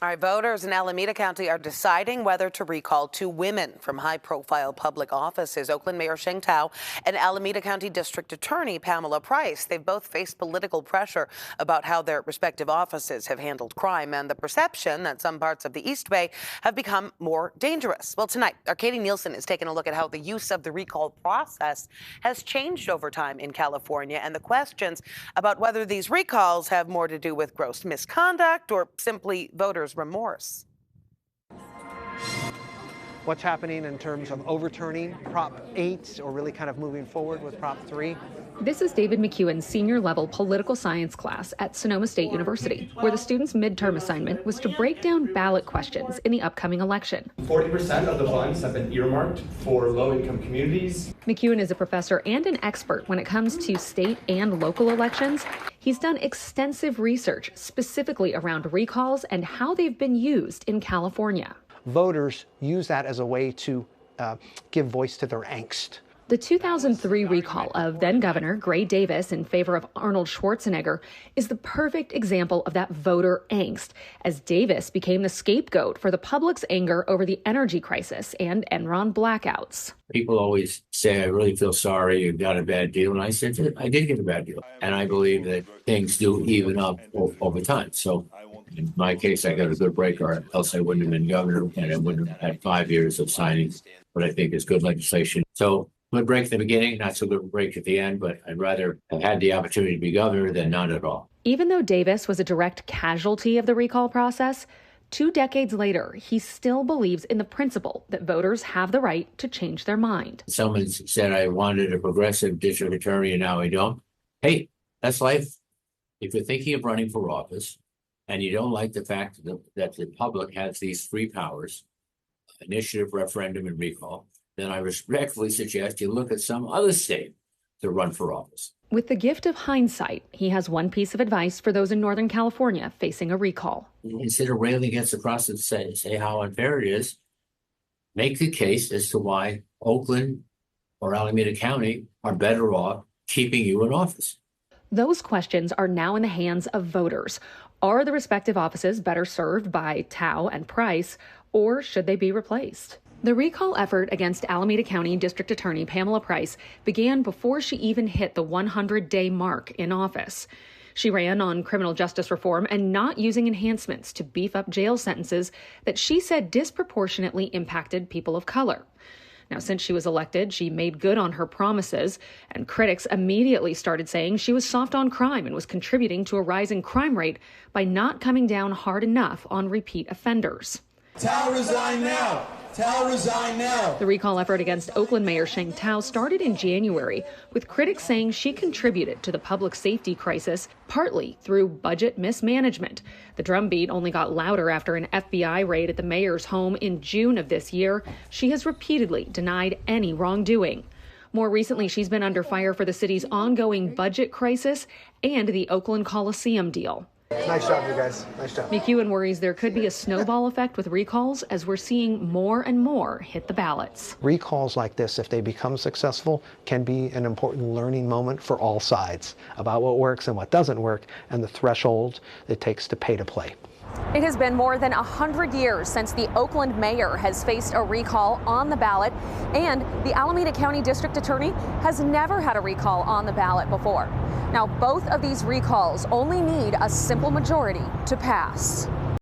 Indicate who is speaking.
Speaker 1: All right, voters in Alameda County are deciding whether to recall two women from high-profile public offices, Oakland Mayor Thao and Alameda County District Attorney Pamela Price. They've both faced political pressure about how their respective offices have handled crime and the perception that some parts of the East Bay have become more dangerous. Well, tonight, our Katie Nielsen is taking a look at how the use of the recall process has changed over time in California and the questions about whether these recalls have more to do with gross misconduct or simply voters' remorse.
Speaker 2: What's happening in terms of overturning Prop 8 or really kind of moving forward with Prop 3?
Speaker 3: This is David McEwen's senior-level political science class at Sonoma State University, where the students' midterm assignment was to break down ballot questions in the upcoming election.
Speaker 4: 40% of the funds have been earmarked for low-income communities.
Speaker 3: McEwen is a professor and an expert when it comes to state and local elections. He's done extensive research specifically around recalls and how they've been used in California.
Speaker 2: Voters use that as a way to give voice to their angst.
Speaker 3: The 2003 recall of then-Governor Gray Davis in favor of Arnold Schwarzenegger is the perfect example of that voter angst, as Davis became the scapegoat for the public's anger over the energy crisis and Enron blackouts.
Speaker 5: People always say, I really feel sorry, you got a bad deal. And I said, I did get a bad deal. And I believe that things do even up over time. So in my case, I got a good break, or else I wouldn't have been governor, and I wouldn't have had 5 years of signing what I think is good legislation. So good break at the beginning, not so good break at the end, but I'd rather have had the opportunity to be governor than none at all.
Speaker 3: Even though Davis was a direct casualty of the recall process, 2 decades later, he still believes in the principle that voters have the right to change their mind.
Speaker 5: Someone said I wanted a progressive district attorney and now I don't. Hey, that's life. If you're thinking of running for office and you don't like the fact that the public has these three powers, initiative, referendum, and recall, then I respectfully suggest you look at some other state to run for office.
Speaker 3: With the gift of hindsight, he has one piece of advice for those in Northern California facing a recall.
Speaker 5: Instead of railing against the process and say how unfair it is, make the case as to why Oakland or Alameda County are better off keeping you in office.
Speaker 3: Those questions are now in the hands of voters. Are the respective offices better served by Thao and Price, or should they be replaced? The recall effort against Alameda County District Attorney Pamela Price began before she even hit the 100-day mark in office. She ran on criminal justice reform and not using enhancements to beef up jail sentences that she said disproportionately impacted people of color. Now, since she was elected, she made good on her promises, and critics immediately started saying she was soft on crime and was contributing to a rising crime rate by not coming down hard enough on repeat offenders.
Speaker 6: Thao, resign now! Thao, resign now!
Speaker 3: The recall effort against Oakland Mayor Thao started in January, with critics saying she contributed to the public safety crisis, partly through budget mismanagement. The drumbeat only got louder after an FBI raid at the mayor's home in June of this year. She has repeatedly denied any wrongdoing. More recently, she's been under fire for the city's ongoing budget crisis and the Oakland Coliseum deal.
Speaker 2: Nice job, you guys. Nice job.
Speaker 3: McEwen worries there could be a snowball effect with recalls as we're seeing more and more hit the ballots.
Speaker 2: Recalls like this, if they become successful, can be an important learning moment for all sides about what works and what doesn't work and the threshold it takes to pay to play.
Speaker 7: It has been more than 100 years since the Oakland mayor has faced a recall on the ballot, and the Alameda County District Attorney has never had a recall on the ballot before. Now, both of these recalls only need a simple majority to pass.